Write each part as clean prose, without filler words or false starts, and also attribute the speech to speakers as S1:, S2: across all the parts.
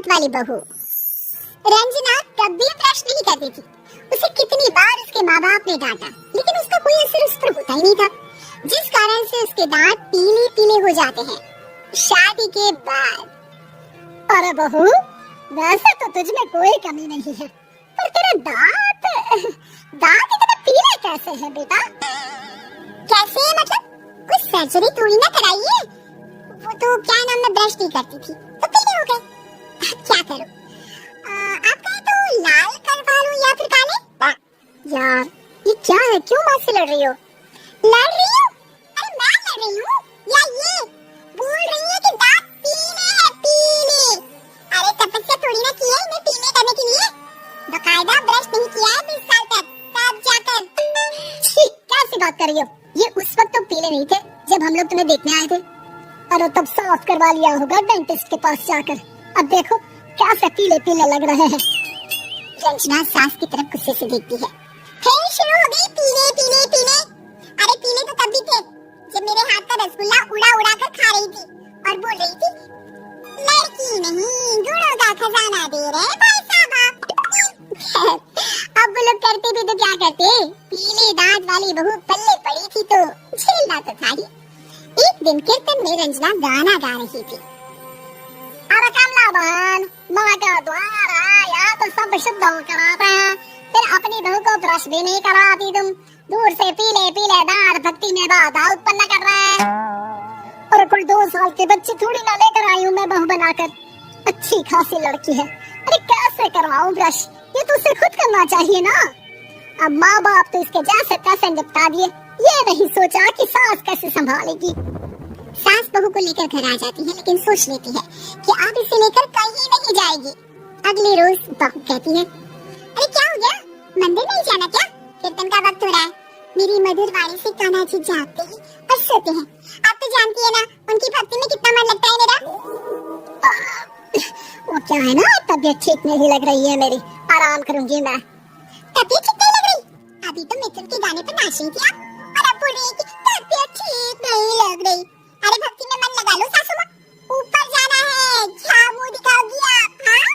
S1: दांत वाली बहू। रंजना कभी ब्रश नहीं करती थी। उसे कितनी बार उसके माँ बाप ने डांटा, लेकिन उसका कोई असर उस पर होता ही नहीं था, जिस कारण से उसके दांत पीले पीले हो जाते हैं शादी के बाद। अरे बहू, वैसे तो तुझ में कोई कमी नहीं है, पर तेरे दांत इतने पीले कैसे हैं बेटा? कैसे मतलब? कोई सर्जरी थोड़ी ना कराई है। वो तो क्या नाम में ब्रश नहीं करती थी तो पीले हो गए। क्या करूं? आप कहें तो लाल करवा लूं या फिर काले? यार ये क्या है, क्यों माँ से लड़ रही हो? लड़ रही हो? अरे मैं लड़ रही हूँ या ये बोल रही है कि दांत पीले हैं, पीले। अरे तपस्या थोड़ी ना की है इन्हें पीले करने के लिए, बकायदा ब्रश नहीं किया है 20 साल तक, तब जाकर। कैसी बात कर रही हो? ये उस वक्त तो पीले नहीं थे जब हम लोग तुम्हें देखने आए थे। अरे तब साफ करवा लिया होगा डेंटिस्ट के पास जाकर। अब देखो कैसे पीले पीले लग रहे हैं। रंजना सास की तरफ गुस्से से देखती है। फिर शुरू हो गई पीले पीले पीले। अरे पीले तो तब भी थे जब मेरे हाथ का रसगुल्ला उड़ा उड़ा कर खा रही थी और बोल रही थी, लड़की नहीं गुणों का खजाना दे रहे भाई साहब। अब वो लोग करते भी तो क्या करते, पीले दांत वाली बहू पल्ले पड़ी थी तो झेलना तो था ही। एक दिन कीर्तन में रंजना गाना गा रही थी। अरे कमला बहन, माँ का द्वार आया तो सब शुद्ध कराता है, फिर अपनी बहू को ब्रश भी नहीं कराती तुम। दूर से पीले पीले दांत भक्ति में बाधा उत्पन्न कर रहे हैं। और कोई 2 साल के बच्चे थोड़ी ना लेकर आई हूँ मैं बहू बनाकर। अच्छी खासी लड़की है, अरे कैसे करवाऊं ब्रश? ये तो उसे खुद करना चाहिए ना। अब माँ बाप तो इसके जैसे तैसे निपटा दिए, ये नहीं सोचा कि सास कैसे संभालेगी। सास बहू को लेकर घर आ जाती है, लेकिन सोच लेती है कि अब इसे लेकर कहीं नहीं जाएगी। अगले रोज बहू कहती है, अरे क्या हो गया, मंदिर नहीं जाना क्या? कीर्तन का वक्त हो रहा है। मेरी मधुर वाणी से कान्हा जी जागते हैं और सोते हैं। आप तो जानती है ना उनकी भक्ति में कितना मन लगता है मेरा। वो क्या है ना, तबीयत ठीक नहीं लग रही है मेरी, आराम करूंगी मैं। तबीयत ठीक नहीं लग रही? अभी तो मिथुन के गाने पर नाच रही थी आप, और अब बोल रही है कि तबीयत ठीक नहीं लग रही। अरे भक्ति में मन लगा लो सासू माँ, ऊपर जाना है, क्या मुंह दिखाओगी आप? हाँ?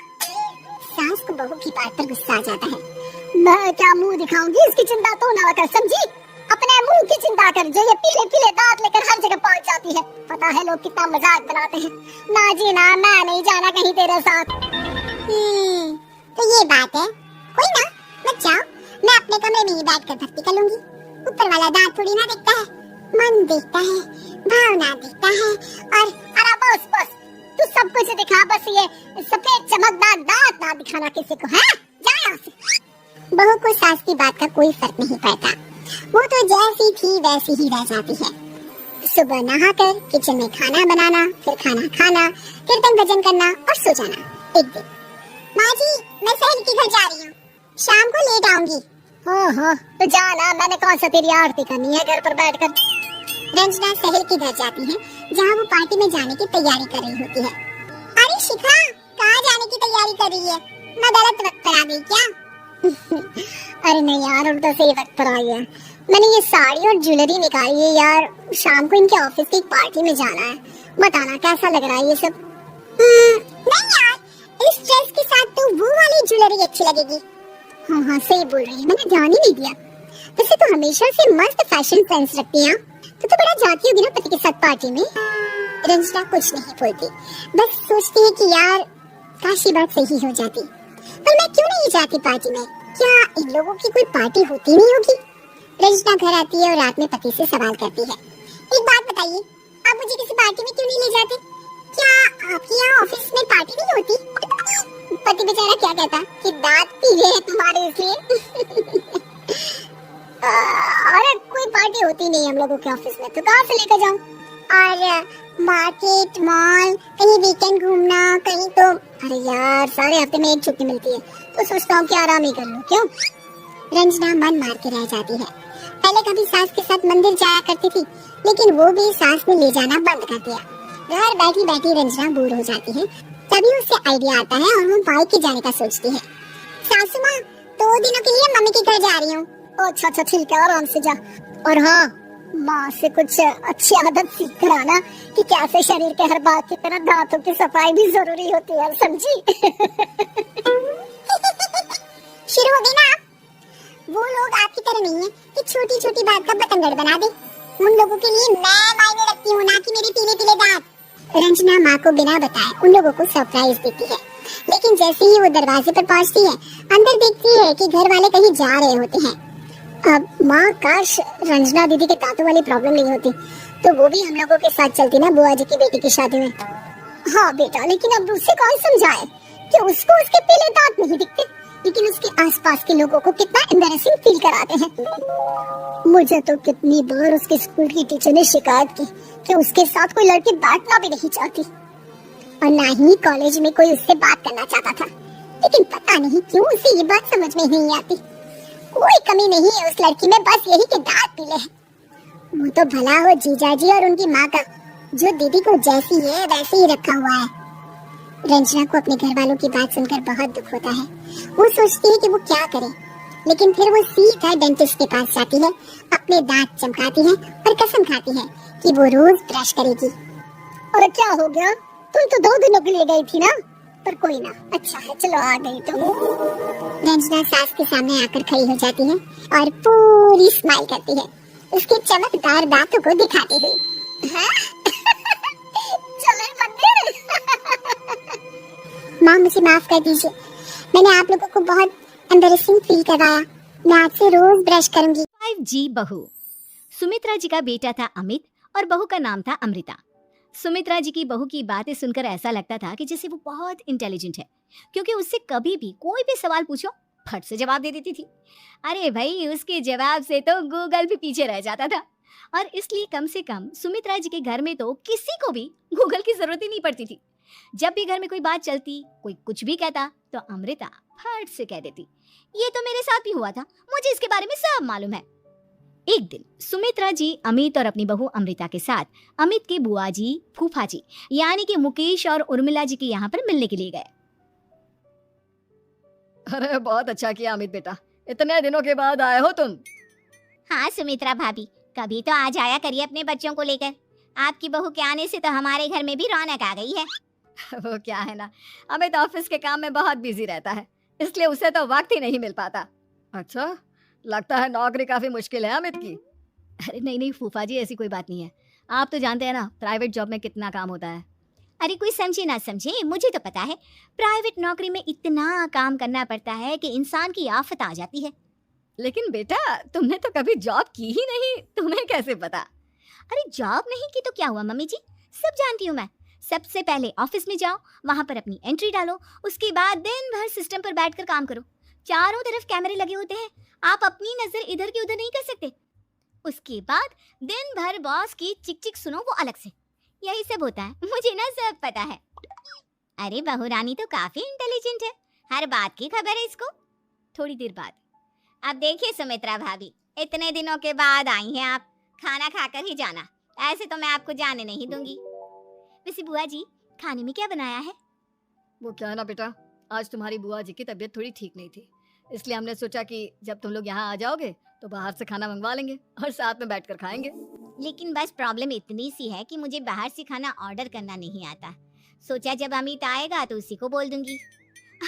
S1: सास को बहू की बात पर गुस्सा आ जाता है। मैं क्या मुंह दिखाऊंगी, इसकी चिंता तो ना कर, समझी? अपने मुंह की चिंता कर, जो ये पीले पीले दांत लेकर हर जगह पहुंच जाती है। पता है लोग कितना मजाक बनाते हैं। ना जी ना, मैं नहीं जाना कहीं तेरे साथ। तो ये बात है, कोई ना, मत जाओ, मैं अपने कमरे में ही बैठकर भक्ति कर लूंगी। ऊपर वाला दांत थोड़ी ना देखता है, मन देखता है, भावना देखता है। और अरे बस बस, तू सब कुछ दिखा, बस ये सफेद चमकदार दांत ना दिखाना किसी को, है? जा यहाँ से। बहू को सास की बात का कोई फर्क नहीं पड़ता, वो तो जैसी थी वैसी ही रह जाती है। सुबह नहाकर किचन में खाना बनाना, फिर खाना खाना, कीर्तन भजन करना और सो जाना। एक दिन, माँ जी मैं सहेली के घर जा रही हूँ, शाम को लेट आऊंगी। हाँ तो जाना, मैंने कौन सा तेरी आरती करनी है घर पर बैठकर। रंजना सहेली के घर जाती है जहाँ वो पार्टी में जाने की तैयारी कर रही होती है। अरे शिखा, कहाँ जाने की तैयारी कर रही है? मैं गलत वक्त पर आ गई क्या? अरे नहीं यार, उल्टा सही वक्त पर आई है। मैंने ये साड़ी और ज्वेलरी निकाली है यार, शाम को इनके ऑफिस की एक पार्टी में जाना है। बताना कैसा लग रहा है ये सब? नहीं यार, इस ड्रेस के साथ तो वो वाली ज्वेलरी अच्छी लगेगी। हाँ सही बोल रही है, मैंने ध्यान ही नहीं दिया। वैसे तो हमेशा से मस्त फैशन सेंस रखती है। तो बड़ा जाती होगी ना पति के साथ पार्टी में। रंजना कुछ नहीं बोलती, बस सोचती है कि यार काश ये बात सही हो जाती, पर मैं क्यों नहीं जाती पार्टी में? क्या इन लोगों की कोई पार्टी होती नहीं होगी? रंजना घर आती है और रात में पति से सवाल करती है, एक बात बताइए, आप मुझे किसी पार्टी में क्यों नहीं ले जाते? क्या आपके यहाँ ऑफिस में पार्टी नहीं होती? पति बेचारा क्या कहता कि दांत पीले हैं तुम्हारे इसलिए। अरे कोई पार्टी होती नहीं हम लोगों के ऑफिस में, तो कहाँ से लेकर जाऊँ? और मार्केट, मॉल, कहीं वीकेंड घूमना, कहीं तो अरे यार सारे हफ्ते में एक छुट्टी मिलती है, तो सोचता हूँ कि आराम ही कर लूँ। क्यों? रंजना मन मार के रह जाती है। पहले कभी सास के साथ मंदिर जाया करती थी, लेकिन वो भी सास ने ले जाना बंद कर दिया। घर बैठी बैठी रंजना बोर हो जाती है। तभी उसे आइडिया आता है और वो बाइक के जाने का सोचती है। सासू माँ, 2 दिनों के लिए मम्मी के घर जा रही हूँ। अच्छा ठीक है, आराम से जा। और हाँ,
S2: माँ से कुछ अच्छी आदत सीख कर आना कि कैसे शरीर के हर भाग की तरह दांतों की सफाई भी जरूरी होती है, समझी?
S1: शुरू हो गई ना आप? वो लोग आपकी तरह नहीं है कि छोटी छोटी बात का बतंगड़ बना दे। उन लोगों के लिए मैं मायने रखती हूँ, ना कि मेरे पीले पीले दांत। रंजना माँ को बिना बताए उन लोगों को सरप्राइज देती है, लेकिन जैसे ही वो दरवाजे पर पहुँचती है, अंदर देखती है कि घर वाले कहीं जा रहे होते हैं। अब माँ, काश रंजना दीदी के दांतों वाली प्रॉब्लम नहीं होती तो वो भी हम लोगों के साथ चलती ना बुआ जी की बेटी की शादी में। हाँ बेटा, लेकिन अब उसे कौन समझाए कि उसको उसके पीले दांत नहीं दिखते, लेकिन उसके आसपास के लोगों को कितना एम्बैरेसिंग फील कराते हैं। मुझे तो कितनी बार उसके स्कूल की टीचर ने शिकायत की कि उसके साथ कोई लड़की बैठना भी नहीं चाहती, और ना ही कॉलेज में कोई उससे बात करना चाहता था, लेकिन पता नहीं क्यों उसे ये बात समझ में नहीं आती। कोई कमी नहीं है उस लड़की में, बस यही कि दांत पीले हैं। वो तो भला हो जीजाजी और उनकी माँ का, जो दीदी को जैसी है वैसे ही रखा हुआ है। रंजना को अपने घर वालों की बात सुनकर बहुत दुख होता है। वो सोचती है कि वो क्या करे, लेकिन फिर वो सीधा डेंटिस्ट के पास जाती है, अपने दांत चमकाती है और कसम खाती है कि वो रोज ब्रश करेगी।
S2: और क्या हो गया? तुम तो 2 दिनों के लिए गई थी ना, पर कोई ना, अच्छा है, चलो आ गई तो।
S1: रंजना सास के सामने आकर खड़ी हो जाती है और पूरी स्माइल करती है, उसके चमकदार दांतों को दिखाती हुई। हाँ?
S2: चले मंदिर।
S1: माँ, मुझे माफ कर दीजिए, मैंने आप लोगों को बहुत एम्बैरेसिंग फील करवाया। मैं आज से रोज ब्रश करूंगी।
S3: 5G बहू। सुमित्रा जी का बेटा था अमित और बहू का नाम था अमृता। सुमित्रा जी की बहू की बातें सुनकर ऐसा लगता था कि जैसे वो बहुत इंटेलिजेंट है, क्योंकि उससे कभी भी कोई भी सवाल पूछो फट से जवाब दे देती थी। अरे भाई, उसके जवाब से तो गूगल भी पीछे रह जाता था, और इसलिए कम से कम सुमित्रा जी के घर में तो किसी को भी गूगल की जरूरत ही नहीं पड़ती थी। जब भी घर में कोई बात चलती, कोई कुछ भी कहता, तो अमृता फट से कह देती, ये तो मेरे साथ भी हुआ था, मुझे इसके बारे में सब मालूम है। एक दिन सुमित्रा जी अमित और अपनी बहू अमृता के साथ अमित के बुआ जी, फूफा जी यानी कि मुकेश और उर्मिला जी के यहाँ पर मिलने के लिए गए।
S4: अरे बहुत अच्छा किया अमित बेटा, इतने दिनों के बाद आए हो तुम।
S3: हाँ सुमित्रा भाभी, कभी तो आ जाया करिए अपने बच्चों को लेकर। आपकी बहू के आने से तो हमारे घर में भी रौनक आ गई है।
S4: वो क्या है ना, अमित ऑफिस के काम में बहुत बिजी रहता है, इसलिए उसे तो वक्त ही नहीं मिल पाता। अच्छा, लगता है नौकरी काफी मुश्किल है अमित की।
S3: अरे नहीं नहीं फूफा जी, ऐसी कोई बात नहीं है। आप तो जानते हैं ना प्राइवेट जॉब में कितना काम होता है। अरे कोई समझे ना समझे, मुझे तो पता है प्राइवेट नौकरी में इतना काम करना पड़ता है कि इंसान की आफत आ जाती है।
S4: लेकिन बेटा, तुमने तो कभी जॉब की ही नहीं, तुम्हें कैसे पता?
S3: अरे जॉब नहीं की तो क्या हुआ मम्मी जी, सब जानती हूँ मैं। सबसे पहले ऑफिस में जाओ, वहां पर अपनी एंट्री डालो, उसके बाद दिन भर सिस्टम पर बैठकर काम करो। चारों तरफ कैमरे लगे होते हैं, आप अपनी नजर इधर की उधर नहीं कर सकते। उसके बाद दिन भर बॉस की चिक चिक सुनो, वो अलग से। यही सब होता है, मुझे ना सब पता है। अरे बहू रानी तो काफी इंटेलिजेंट है, हर बात की खबर है इसको। थोड़ी देर बाद, अब देखिए सुमित्रा भाभी, इतने दिनों के बाद आई हैं आप, खाना खाकर ही जाना, ऐसे तो मैं आपको जाने नहीं दूंगी। वैसे बुआ जी, खाने में क्या बनाया है?
S4: वो क्या है ना बेटा, आज तुम्हारी बुआ जी की तबीयत थोड़ी ठीक नहीं थी, इसलिए हमने सोचा कि जब तुम लोग यहाँ आ जाओगे तो बाहर से खाना मंगवा लेंगे और साथ में बैठकर खाएंगे।
S3: लेकिन बस प्रॉब्लम इतनी सी है कि मुझे बाहर से खाना ऑर्डर करना नहीं आता। सोचा जब अमित आएगा तो उसी को बोल दूंगी।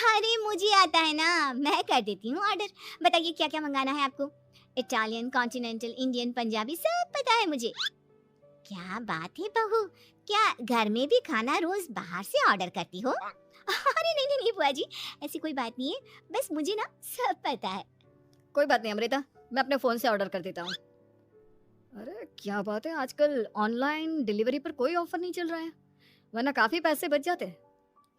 S3: अरे मुझे आता है ना, मैं कर देती हूँ ऑर्डर। बताइए क्या क्या मंगाना है आपको? इटालियन, कॉन्टिनेंटल, इंडियन, पंजाबी, सब पता है मुझे। क्या बात है बहू, क्या घर में भी खाना रोज बाहर से ऑर्डर करती हो? अरे नहीं नहीं नहीं बुआ जी, ऐसी कोई बात नहीं है, बस मुझे ना सब पता है।
S4: कोई बात नहीं अमृता, मैं अपने फोन से ऑर्डर कर देता हूँ। अरे क्या बात है, आजकल ऑनलाइन डिलीवरी पर कोई ऑफर नहीं चल रहा है, वरना काफी पैसे बच जाते।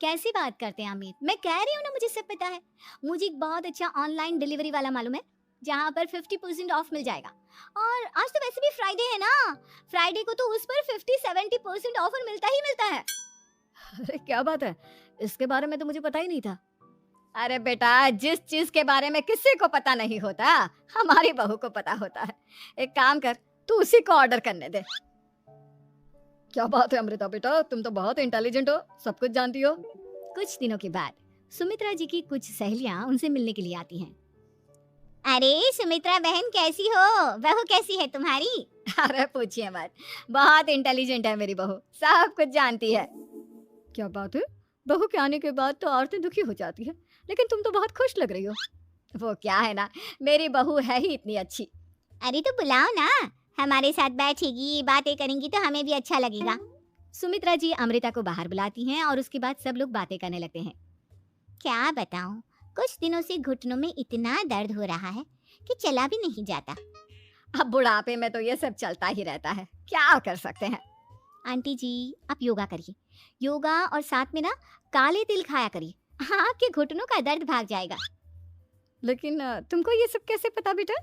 S3: कैसी बात करते हैं अमित, मैं कह रही हूँ ना मुझे सब पता है। मुझे एक बहुत अच्छा ऑनलाइन डिलीवरी वाला मालूम है, जहाँ पर 50% ऑफ मिल जाएगा। और आज तो वैसे भी फ्राइडे है ना, फ्राइडे को तो उस पर 50-70% ऑफर मिलता ही मिलता है।
S4: अरे क्या बात है, इसके बारे में तो मुझे पता ही नहीं था। अरे बेटा, जिस चीज के बारे में किसी को पता नहीं होता, हमारी बहू को पता होता है। एक काम कर, तू उसी को ऑर्डर करने दे। क्या बात है अमृता बेटा, तुम तो बहुत इंटेलिजेंट हो, सब कुछ जानती हो।
S3: कुछ दिनों के बाद सुमित्रा जी की कुछ सहेलियां उनसे मिलने के लिए आती हैं।
S1: अरे सुमित्रा बहन कैसी हो? बहू कैसी है तुम्हारी?
S4: अरे पूछिए मत, बहुत इंटेलिजेंट है मेरी बहू, सब कुछ जानती है। क्या बात है, बहू के आने के बाद तो औरतें दुखी हो जाती है, लेकिन तुम तो बहुत खुश लग रही हो। वो क्या है ना, मेरी बहू है ही इतनी अच्छी।
S1: अरे तो बुलाओ ना, हमारे साथ बैठेगी, बातें करेंगी तो हमें भी अच्छा लगेगा।
S3: सुमित्रा जी अमृता को बाहर बुलाती हैं और उसके बाद सब लोग बातें करने लगते हैं।
S1: क्या बताऊं, कुछ दिनों से घुटनों में इतना दर्द हो रहा है कि चला भी नहीं जाता।
S4: अब बुढ़ापे में तो ये सब चलता ही रहता है, क्या कर सकते हैं।
S3: आंटी जी आप योगा करिए, योगा और साथ में ना काले तिल खाया करिए, आपके घुटनों का दर्द भाग जाएगा।
S4: लेकिन तुमको ये सब कैसे पता बेटा?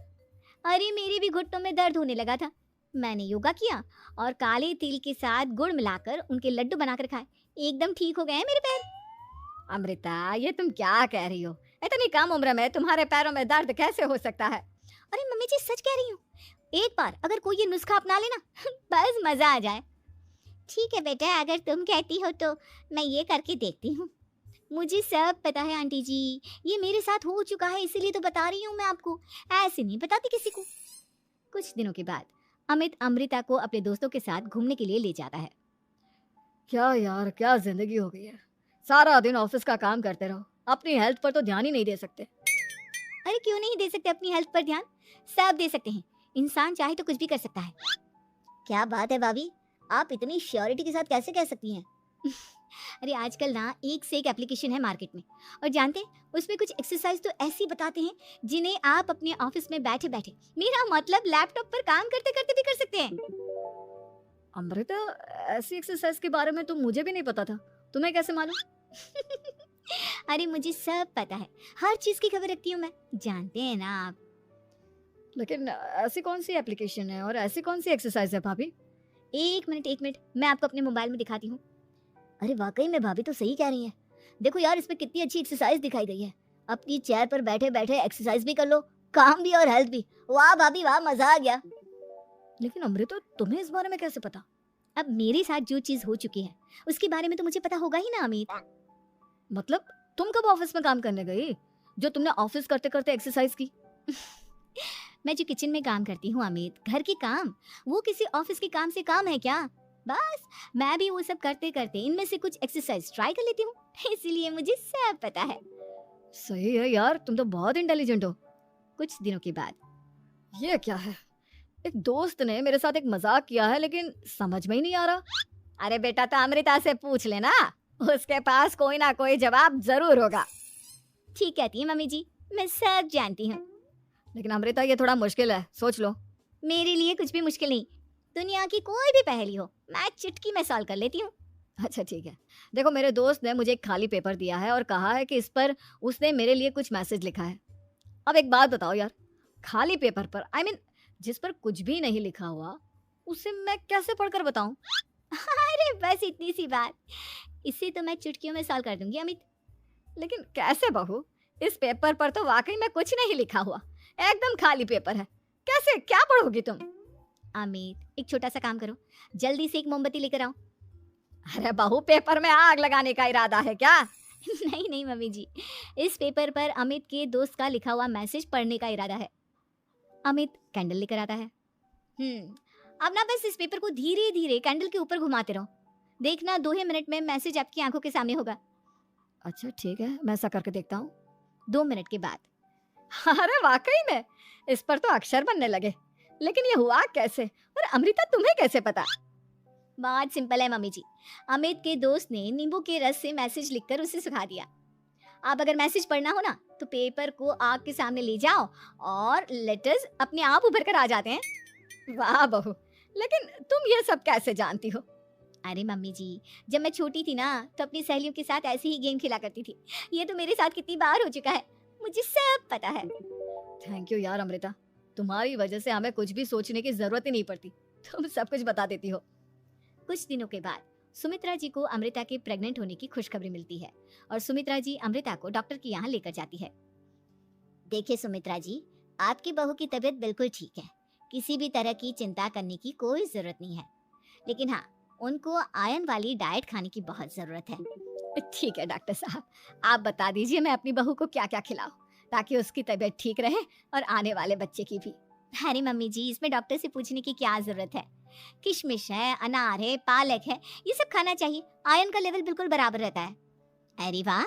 S3: अरे मेरे भी घुटनों में दर्द होने लगा था, मैंने योगा किया और काले तिल के साथ गुड़ मिलाकर उनके लड्डू बनाकर खाए, एकदम ठीक हो गए हैं मेरे पैर।
S4: अमृता ये तुम क्या कह रही हो? इतनी कम उम्र में तुम्हारे पैरों में दर्द कैसे हो सकता है?
S3: अरे मम्मी जी सच कह रही हूँ, एक बार अगर कोई ये नुस्खा अपना लेना बस मजा आ जाए।
S1: ठीक है बेटा, अगर तुम कहती हो तो मैं ये करके देखती हूँ।
S3: मुझे सब पता है आंटी जी, ये मेरे साथ हो चुका है इसीलिए तो बता रही हूँ मैं आपको, ऐसे नहीं बताती किसी को। कुछ दिनों के बाद अमित अमृता को अपने दोस्तों के साथ घूमने के लिए ले जाता है।
S4: क्या यार, क्या जिंदगी हो गई है, सारा दिन ऑफिस का काम करते रहो, अपनी हेल्थ पर तो ध्यान ही नहीं दे सकते।
S3: अरे क्यों नहीं दे सकते अपनी हेल्थ पर ध्यान, सब दे सकते हैं, इंसान चाहे तो कुछ भी कर सकता है।
S1: क्या बात है भाभी, आप इतनी श्योरिटी के साथ कैसे कह सकती हैं?
S3: अरे आजकल ना एक से एक एप्लीकेशन है मार्केट में, और जानते हैं उसमें कुछ एक्सरसाइज तो ऐसी बताते हैं जिन्हें आप अपने ऑफिस में बैठे बैठे, मेरा मतलब लैपटॉप पर काम करते करते भी कर सकते हैं।
S4: अमृता ऐसी एक्सरसाइज के बारे में तो मुझे भी नहीं पता था, तुम्हें कैसे मालूम?
S3: अरे मुझे सब पता है, हर चीज की खबर रखती हूँ मैं, जानते हैं ना आप।
S4: लेकिन ऐसी कौन सी एप्लीकेशन है और ऐसी कौन सी एक्सरसाइज है भाभी?
S3: एक मिनट मैं आपको अपने मोबाइल में दिखाती हूँ। अरे वाकई में भाभी तो सही कह रही हैं, देखो यार इसमें कितनी अच्छी एक्सरसाइज दिखाई गई है, अपनी चेयर पर बैठे बैठे एक्सरसाइज भी कर लो, काम भी और हेल्थ भी, वाह भाभी वाह, मजा आ गया।
S4: लेकिन अमृता तुम्हें इस बारे में कैसे पता?
S3: अब मेरे साथ जो चीज हो चुकी है उसके बारे में तो मुझे पता होगा ही ना अमित।
S4: मतलब तुम कब ऑफिस में काम करने गई जो तुमने ऑफिस करते करते एक्सरसाइज की?
S3: मैं जो किचन में काम करती हूँ अमित, घर के काम, वो किसी ऑफिस के काम से काम है क्या? बस मैं भी वो सब करते करते इनमें से कुछ एक्सरसाइज ट्राई कर लेती हूँ, इसीलिए मुझे सब पता है।
S4: सही है यार, तुम तो बहुत इंटेलिजेंट हो।
S3: कुछ दिनों के बाद
S4: ये क्या है, एक दोस्त ने मेरे साथ एक मजाक किया है लेकिन समझ में ही नहीं आ रहा। अरे बेटा तो अमृता से पूछ लेना, उसके पास कोई ना कोई जवाब जरूर होगा।
S3: ठीक कहती है मम्मी जी, मैं सब जानती हूँ।
S4: लेकिन अमृता ये थोड़ा मुश्किल है, सोच लो।
S3: मेरे लिए कुछ भी मुश्किल नहीं, दुनिया की कोई भी पहेली हो मैं चुटकी में सॉल्व कर लेती हूँ।
S4: अच्छा ठीक है, देखो मेरे दोस्त ने मुझे एक खाली पेपर दिया है और कहा है कि इस पर उसने मेरे लिए कुछ मैसेज लिखा है। अब एक बात बताओ यार, खाली पेपर पर जिस पर कुछ भी नहीं लिखा हुआ उसे मैं कैसे पढ़कर बताऊं?
S3: अरे बस इतनी सी बात, इसे तो मैं चुटकियों में सॉल्व कर दूंगी अमित।
S4: लेकिन कैसे बहू, इस पेपर पर तो वाकई में कुछ नहीं लिखा हुआ, एकदम खाली पेपर है, कैसे क्या पढ़ोगी तुम?
S3: अमित एक छोटा सा काम करो, जल्दी से एक मोमबत्ती लेकर आओ।
S4: अरे बहू पेपर में आग लगाने का इरादा है क्या?
S3: नहीं नहीं मम्मी जी, इस पेपर पर अमित के दोस्त का लिखा हुआ मैसेज पढ़ने का इरादा है। अमित कैंडल लेकर आता है। अब ना बस इस पेपर को धीरे धीरे कैंडल के ऊपर घुमाते रहो, देखना 2 ही मिनट में मैसेज आपकी आंखों के सामने होगा।
S4: अच्छा ठीक है, मैं ऐसा करके देखता हूँ।
S3: 2 मिनट के बाद
S4: अरे वाकई में इस पर तो अक्षर बनने लगे, लेकिन ये हुआ कैसे? और अमृता तुम्हें कैसे पता?
S3: बहुत सिंपल है मम्मी जी, अमित के दोस्त ने नींबू के रस से मैसेज लिखकर उसे सुखा दिया। आप अगर मैसेज पढ़ना हो ना तो पेपर को आग के सामने ले जाओ और लेटर्स अपने आप उभर कर आ जाते हैं।
S4: वाह बहू, लेकिन तुम ये सब कैसे जानती हो?
S3: अरे मम्मी जी, जब मैं छोटी थी ना तो अपनी सहेलियों के साथ ऐसे ही गेम खेला करती थी, ये तो मेरे साथ कितनी बार हो चुका है, मुझे सब पता है।
S4: थैंक यू यार अमृता, तुम्हारी वजह से हमें कुछ भी सोचने की जरूरत ही नहीं पड़ती, तुम सब कुछ बता देती हो।
S3: कुछ दिनों के बाद सुमित्रा जी को अमृता के प्रेग्नेंट होने की खुशखबरी मिलती है और सुमित्रा जी अमृता को डॉक्टर के यहाँ लेकर जाती है।
S1: देखिए सुमित्रा जी, आपकी बहू की तबीयत बिल्कुल ठीक है, किसी भी तरह की चिंता करने की कोई जरूरत नहीं है, लेकिन हाँ उनको आयरन वाली डाइट खाने की बहुत जरूरत है।
S4: ठीक है डॉक्टर साहब, आप बता दीजिए मैं अपनी बहू को क्या क्या खिलाऊं ताकि उसकी तबीयत ठीक रहे और आने वाले बच्चे की भी।
S3: अरे मम्मी जी, इसमें डॉक्टर से पूछने की क्या जरूरत है? किशमिश है, अनार है, पालक है, ये सब खाना चाहिए। आयरन का लेवल बिल्कुल बराबर रहता है। अरे वाह,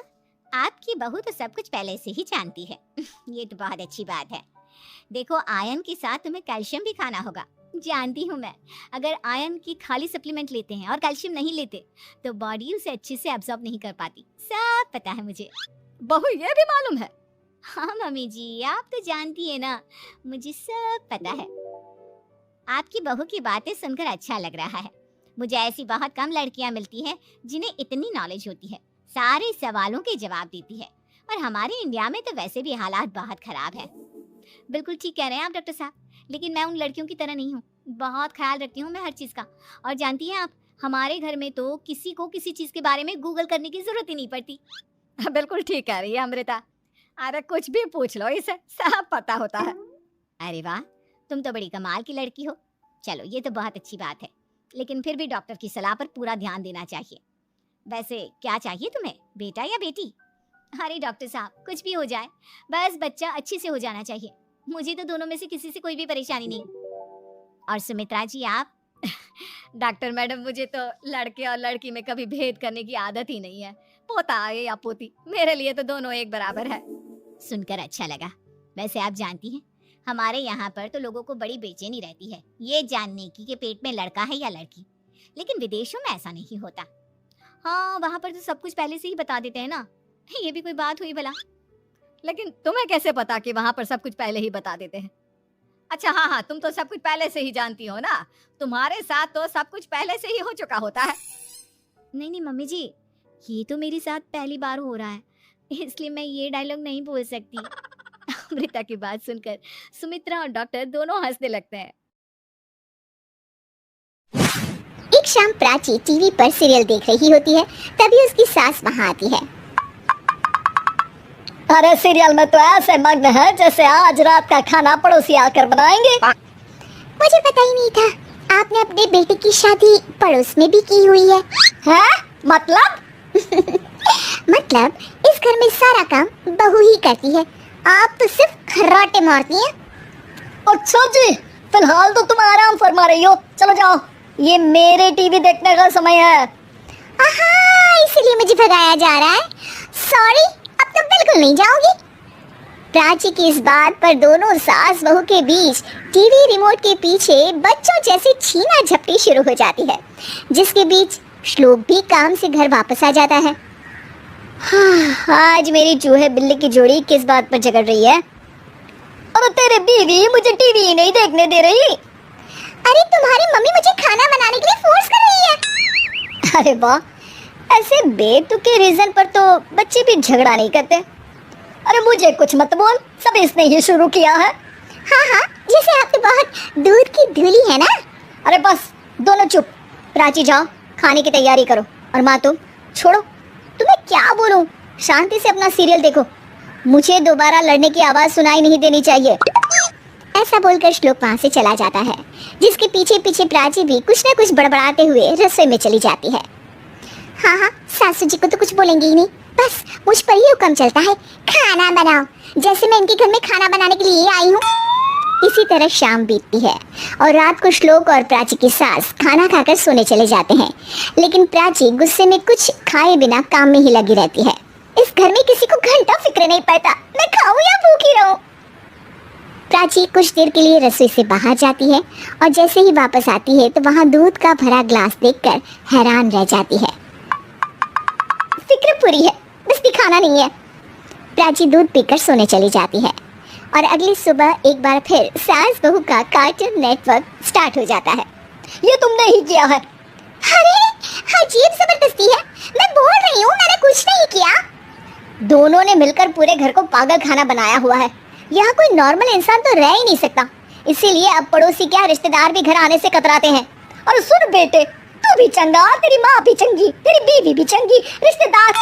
S3: आपकी बहू तो सब कुछ पहले से ही जानती है। ये तो बहुत अच्छी बात है। देखो, आयरन के साथ तुम्हें कैल्शियम भी खाना होगा। जानती हूँ मैं, अगर आयरन की खाली सप्लीमेंट लेते हैं और कैल्शियम नहीं लेते तो बॉडी उसे अच्छे से एब्जॉर्ब नहीं कर पाती। सब पता है मुझे।
S4: बहू, ये भी मालूम है?
S3: हाँ मम्मी जी, आप तो जानती है ना, मुझे सब पता है। आपकी बहू की बातें सुनकर अच्छा लग रहा है। मुझे ऐसी बहुत कम लड़कियां मिलती हैं जिन्हें इतनी नॉलेज होती है, सारे सवालों के जवाब देती है। और हमारे इंडिया में तो वैसे भी हालात बहुत खराब है। बिल्कुल ठीक कह रहे हैं आप डॉक्टर साहब, लेकिन मैं उन लड़कियों की तरह नहीं हूँ। बहुत ख्याल रखती हूँ मैं हर चीज़ का। और जानती हैं आप, हमारे घर में तो किसी को किसी चीज़ के बारे में गूगल करने की जरूरत ही नहीं पड़ती।
S4: बिल्कुल ठीक कह रही है अमृता। अरे कुछ भी पूछ लो, इसे सब पता होता है।
S3: अरे वाह, तुम तो बड़ी कमाल की लड़की हो। चलो, ये तो बहुत अच्छी बात है, लेकिन फिर भी डॉक्टर की सलाह पर पूरा ध्यान देना चाहिए। वैसे क्या चाहिए तुम्हें, बेटा या बेटी? अरे डॉक्टर साहब, कुछ भी हो जाए, बस बच्चा अच्छे से हो जाना चाहिए। मुझे तो दोनों में से किसी से कोई भी परेशानी नहीं। और सुमित्रा जी, आप?
S4: डॉक्टर मैडम, मुझे तो लड़के और लड़की में कभी भेद करने की आदत ही नहीं है। पोता आए या पोती, मेरे लिए तो दोनों एक बराबर है।
S3: सुनकर अच्छा लगा। वैसे आप जानती हैं, हमारे यहाँ पर तो लोगों को बड़ी बेचैनी रहती है ये जानने की कि पेट में लड़का है या लड़की। लेकिन विदेशों में ऐसा नहीं होता। हाँ, वहाँ पर तो सब कुछ पहले से ही बता देते हैं ना। ये भी कोई बात हुई भला?
S4: लेकिन तुम्हें कैसे पता कि वहां पर सब कुछ पहले ही बता देते हैं? अच्छा, हाँ हाँ, तुम तो सब कुछ पहले से ही जानती हो ना। तुम्हारे साथ तो सब कुछ पहले से ही हो चुका होता है।
S3: नहीं मम्मी जी, ये तो मेरे साथ पहली बार हो रहा है, इसलिए मैं ये डायलॉग नहीं बोल सकती।
S4: अमृता की बात सुनकर सुमित्रा और डॉक्टर दोनों हंसने लगते हैं।
S1: एक शाम प्राची टीवी पर सीरियल देख रही होती है, तभी उसकी सास वहां आती है।
S2: अरे सीरियल में तो ऐसे मग्न है जैसे आज रात का खाना पड़ोसी आकर बनाएंगे।
S1: मुझे पता ही नहीं था आपने अपने बेटे की शादी पड़ोस में भी की हुई है।
S2: हैं? मतलब?
S1: मतलब इस घर में सारा काम बहू ही करती है, आप तो सिर्फ खर्राटे मारती हैं।
S2: अच्छा जी, फिलहाल तो तुम आराम फरमा रही हो, चलो जाओ, ये मेरे टीवी देखने का समय है।
S1: आहा, इसीलिए मुझे भगाया जा रहा है। सॉरी, अब तो बिल्कुल नहीं जाओगी। प्राची की इस बात पर दोनों सास बहू के बीच टीवी रिमोट के पीछे बच्चों जैसी छीना झपटी शुरू हो जाती है, जिसके बीच श्लोक भी काम से घर वापस आ जाता है।
S2: हाँ, आज मेरी चूहे बिल्ली की जोड़ी किस बात पर झगड़ रही है? अरे तेरे बीवी मुझे टीवी नहीं देखने दे रही।
S1: अरे तुम्हारी मम्मी मुझे खाना बनाने के लिए फोर्स कर रही है।
S2: अरे वाह, ऐसे बेतुके रीजन पर तो बच्चे भी झगड़ा नहीं करते। अरे मुझे कुछ मत बोल, सब इसने ही शुरू किया है।
S1: हाँ, जैसे आप तो बहुत दूध की धूली है ना।
S2: अरे बस, दोनों चुप। प्राची जाओ, खाने की तैयारी करो। और माँ तुम छोड़ो, तुम्हें क्या बोलूं, शांति से अपना सीरियल देखो। मुझे दोबारा लड़ने की आवाज सुनाई नहीं देनी चाहिए।
S1: ऐसा बोलकर श्लोक वहाँ से चला जाता है, जिसके पीछे पीछे प्राची भी कुछ न कुछ बड़बड़ाते हुए रसोई में चली जाती है। हाँ, सासू जी को तो कुछ बोलेंगे ही नहीं, बस मुझ पर ही हुक्म चलता है, खाना बनाओ, जैसे मैं इनके घर में खाना बनाने के लिए आई हूँ। इसी तरह शाम बीतती है और रात को श्लोक और प्राची की सास खाना खाकर सोने चले जाते हैं, लेकिन प्राची गुस्से में कुछ खाए बिना काम में ही लगी रहती है। इस घर में किसी को घंटा फिक्र नहीं पड़ता, मैं खाऊं या भूखी रहूं। प्राची कुछ देर के लिए रसोई से बाहर जाती है और जैसे ही वापस आती है तो वहाँ दूध का भरा ग्लास देखकर हैरान रह जाती है। फिक्र पूरी है, बस दिखाना नहीं है। प्राची दूध पीकर सोने चली जाती है और अगली सुबह एक बार फिर सास बहू का कार्टून नेटवर्क स्टार्ट हो जाता है।
S2: ये तुमने ही किया है।
S1: अरे अजीब जबरदस्ती है, मैं बोल रही हूँ मैंने कुछ नहीं किया।
S2: दोनों ने मिलकर पूरे घर को पागल खाना बनाया हुआ है।
S1: यहाँ कोई नॉर्मल इंसान तो रह ही नहीं सकता,
S2: इसीलिए अब पड़ोसी क्या रिश्तेदार भी घर आने से कतराते हैं। और सुन बेटे, तू भी चंगा, तेरी माँ भी चंगी, तेरी बीवी भी चंगी, रिश्तेदार।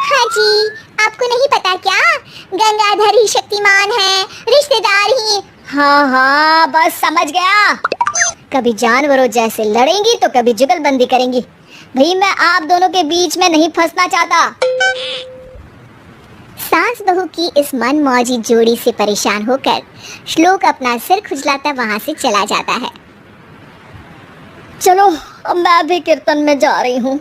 S1: हाँ जी, आपको नहीं पता क्या, गंगाधर ही शक्तिमान है, रिश्तेदार ही।
S2: हाँ, बस समझ गया। कभी जानवरों जैसे लड़ेंगी तो कभी जुगलबंदी करेंगी। भाई मैं आप दोनों के बीच में नहीं फंसना चाहता।
S1: सास
S2: सास बहू की इस मनमौजी जोड़ी से परेशान होकर श्लोक अपना सिर खुजलाता वहां से चला जाता है।
S4: चलो अब मैं भी कीर्तन में जा रही हूँ।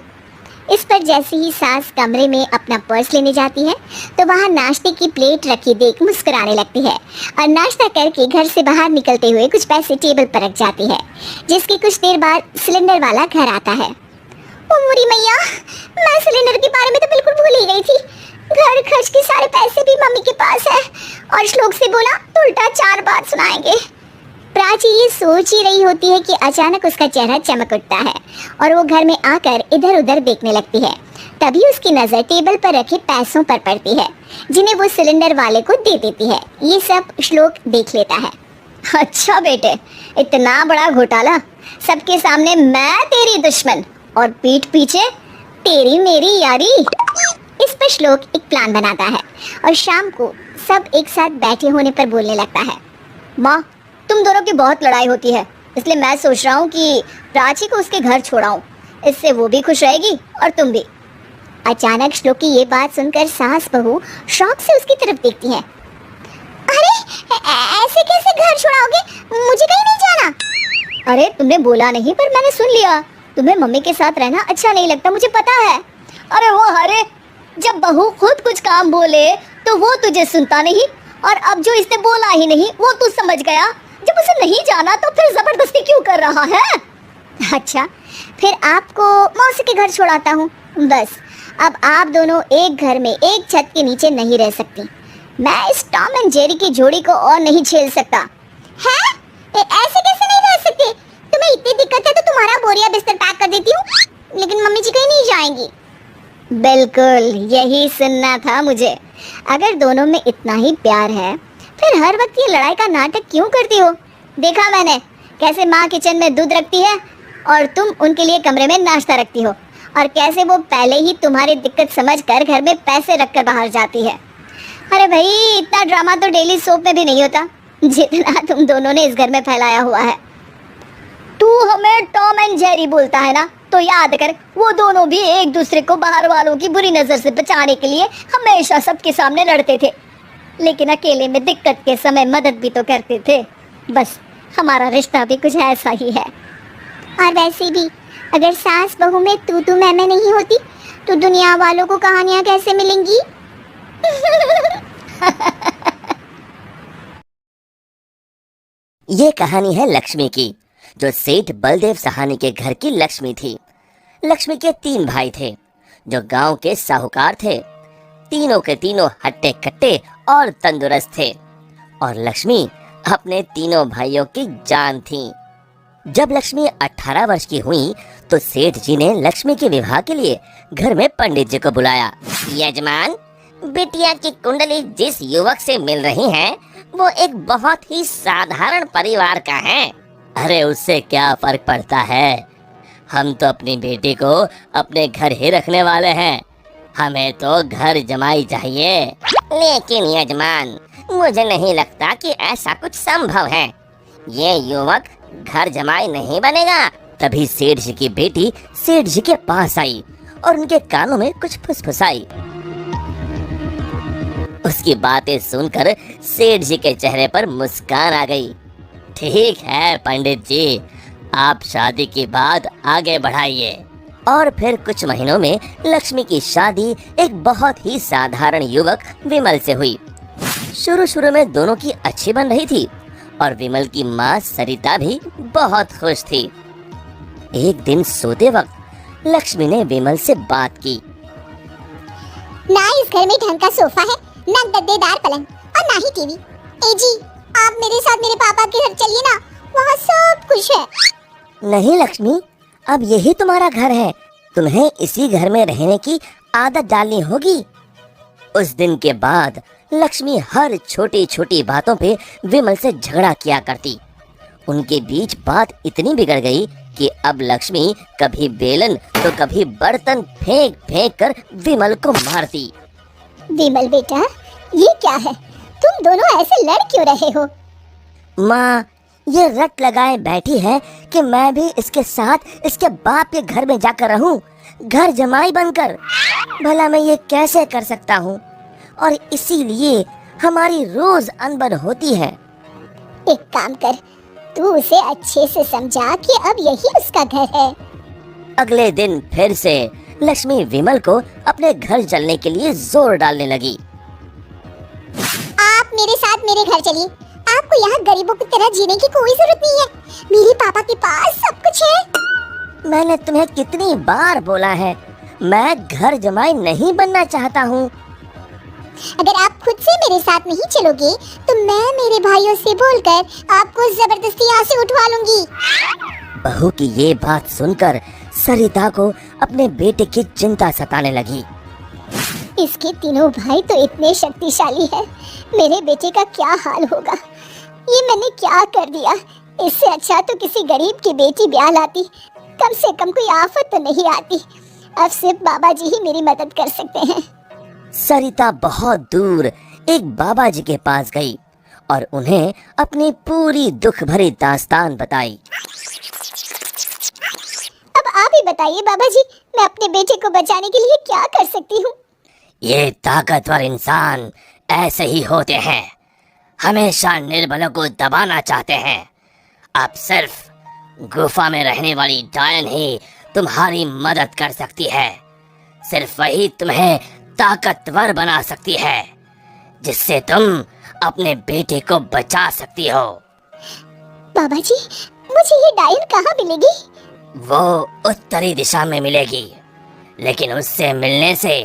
S2: इस पर जैसे ही सास कमरे में अपना पर्स लेने जाती है तो वहां नाश्ते की प्लेट रखी देख मुस्कुराने लगती है और नाश्ता करके घर से बाहर निकलते हुए कुछ पैसे टेबल पर रख जाती है, जिसके कुछ देर बाद सिलेंडर वाला घर आता है। ओ मुरी मैया, मैं सिलेंडर के बारे में तो बिल्कुल भूल ही गई थी। घर खर्च के सारे पैसे भी मम्मी के पास है और श्लोक से बोला तो उल्टा 4 बार सुनाएंगे। प्राची ये सोच ही रही होती है कि अचानक उसका चेहरा चमक उठता है और वो घर में आकर इधर उधर देखने लगती है। तभी उसकी नजर टेबल पर रखे पैसों पर पड़ती है, जिन्हें वो सिलेंडर वाले को दे देती है। ये सब श्लोक देख लेता है।
S4: अच्छा बेटे, इतना बड़ा घोटाला, सबके सामने मैं तेरी दुश्मन और पीठ पीछे तेरी मेरी यारी।
S2: इस पर श्लोक एक प्लान बनाता है और शाम को सब एक साथ बैठे होने पर बोलने लगता है।
S4: माँ, तुम दोनों की बहुत लड़ाई होती है, इसलिए मैं सोच रहा हूँ कि प्राची को उसके घर छोड़ाऊँ। इससे वो भी खुश रहेगी और तुम भी।
S2: अचानक श्लोक की ये बात सुनकर सास बहू शौक से उसकी तरफ देखती हैं। अरे ऐसे कैसे घर छोड़ाओगे? मुझे कहीं नहीं जाना।
S4: अरे तुमने बोला नहीं पर मैंने सुन लिया। तुम्हें मम्मी के साथ रहना अच्छा नहीं लगता, मुझे पता है। अरे जब बहू खुद कुछ काम बोले तो वो तुझे सुनता नहीं, और अब जो इसने बोला ही नहीं वो तू समझ गया। जब उसे नहीं जाना तो फिर जबरदस्ती क्यों कर रहा है?
S2: अच्छा, फिर आपको मौसी के घर छोड़ाता हूँ। बस अब आप दोनों एक घर में एक छत के नीचे नहीं रह सकती। मैं इस टॉम एंड जेरी की जोड़ी को और नहीं झेल सकता। है? ऐसे कैसे नहीं रह सकते? तुम्हें इतनी दिक्कत है तो तुम्हारा बोरिया बिस्तर पैक कर देती हूँ, लेकिन मम्मी जी कहीं नहीं जाएंगी।
S4: बिल्कुल यही सुनना था मुझे।
S2: अगर दोनों में इतना ही प्यार है फिर हर वक्त ये लड़ाई का नाटक क्यों करती हो?
S4: देखा मैंने कैसे माँ किचन में दूध रखती है और तुम उनके लिए कमरे में नाश्ता रखती हो, और कैसे वो पहले ही तुम्हारी दिक्कत समझकर घर में पैसे रखकर बाहर जाती है। अरे भाई, इतना ड्रामा तो डेली सोप में भी नहीं होता जितना तुम दोनों ने इस घर में फैलाया हुआ है। तू हमें टॉम एंड जेरी बोलता है ना, तो याद कर वो दोनों भी एक दूसरे को बाहर वालों की बुरी नजर से बचाने के लिए हमेशा सबके सामने लड़ते थे, लेकिन अकेले में दिक्कत के समय मदद भी तो करते थे। बस हमारा रिश्ता भी कुछ ऐसा ही है।
S2: और वैसे भी अगर सास बहू में तू मैं नहीं होती तो दुनिया वालों को कहानियां कैसे मिलेंगी?
S5: ये कहानी है लक्ष्मी की, जो सेठ बलदेव सहानी के घर की लक्ष्मी थी। लक्ष्मी के 3 भाई थे जो गांव के साहूकार थे। तीनों के तीनों हट्टे कट्टे और तंदुरुस्त थे, और लक्ष्मी अपने तीनों भाइयों की जान थी। जब लक्ष्मी 18 वर्ष की हुई तो सेठ जी ने लक्ष्मी के विवाह के लिए घर में पंडित जी को बुलाया। यजमान, बिटिया की कुंडली जिस युवक से मिल रही है वो एक बहुत ही साधारण परिवार का है। अरे उससे क्या फर्क पड़ता है, हम तो अपनी बेटी को अपने घर ही रखने वाले हैं, हमें तो घर जमाई चाहिए। लेकिन यजमान, मुझे नहीं लगता कि ऐसा कुछ संभव है, ये युवक घर जमाई नहीं बनेगा। तभी सेठ जी की बेटी सेठ जी के पास आई और उनके कानों में कुछ फुसफुसाई। उसकी बातें सुनकर सेठ जी के चेहरे पर मुस्कान आ गई। ठीक है पंडित जी, आप शादी की बात आगे बढ़ाइए। और फिर कुछ महीनों में लक्ष्मी की शादी एक बहुत ही साधारण युवक विमल से हुई। शुरू में दोनों की अच्छी बन रही थी और विमल की माँ सरिता भी बहुत खुश थी। एक दिन सोते वक्त लक्ष्मी ने विमल से बात की।
S1: ना इस घर में ढंग का सोफा है, ना गद्देदार पलंग और ना ही टीवी। ए जी, आप मेरे साथ मेरे पापा के घर चलिए ना, वहाँ सब कुछ है।
S5: नहीं लक्ष्मी, अब यही तुम्हारा घर है, तुम्हें इसी घर में रहने की आदत डालनी होगी। उस दिन के बाद लक्ष्मी हर छोटी छोटी बातों पे विमल से झगड़ा किया करती। उनके बीच बात इतनी बिगड़ गई कि अब लक्ष्मी कभी बेलन तो कभी बर्तन फेंक फेंक कर विमल को मारती।
S1: विमल बेटा, ये क्या है? तुम दोनों ऐसे लड़ क्यों रहे हो?
S5: माँ, ये रट लगाए बैठी है कि मैं भी इसके साथ इसके बाप के घर में जाकर रहूं, घर जमाई बनकर। भला मैं ये कैसे कर सकता हूँ? और इसीलिए हमारी रोज अनबन होती है।
S2: एक काम कर, तू उसे अच्छे से समझा कि अब यही उसका घर है।
S5: अगले दिन फिर से लक्ष्मी विमल को अपने घर चलने के लिए जोर डालने लगी।
S1: आप मेरे साथ मेरे घर चलिए। आपको यहाँ गरीबों की तरह जीने की कोई जरूरत नहीं है। मेरे पापा के पास सब कुछ है।
S5: मैंने तुम्हें कितनी बार बोला है, मैं घर जमाई नहीं बनना चाहता हूँ।
S1: अगर आप खुद से मेरे साथ नहीं चलोगे तो मैं मेरे भाइयों से बोलकर आपको जबरदस्ती यहाँ से उठवा लूंगी।
S5: बहू की ये बात सुनकर सरिता को अपने बेटे की चिंता सताने लगी।
S2: इसके तीनों भाई तो इतने शक्तिशाली हैं, मेरे बेटे का क्या हाल होगा। ये मैंने क्या कर दिया। इससे अच्छा तो किसी गरीब की बेटी ब्याह लाती, कम से कम कोई आफत तो नहीं आती। अब सिर्फ बाबा जी ही मेरी मदद कर सकते हैं।
S5: सरिता बहुत दूर एक बाबा जी के पास गई और उन्हें अपनी पूरी दुख भरी दास्तान बताई।
S2: अब आप ही बताइए बाबा जी, मैं अपने बेटे को बचाने के लिए क्या कर सकती हूँ?
S5: ये ताकतवर इंसान ऐसे ही होते हैं, हमेशा निर्बलों को दबाना चाहते हैं। अब सिर्फ गुफा में रहने वाली डायन ही तुम्हारी मदद कर सकती है। सिर्फ वही तुम्हें ताकतवर बना सकती है, जिससे तुम अपने बेटे को बचा सकती हो।
S2: बाबा जी, मुझे ये डायन कहाँ मिलेगी?
S5: वो उत्तरी दिशा में मिलेगी, लेकिन उससे मिलने से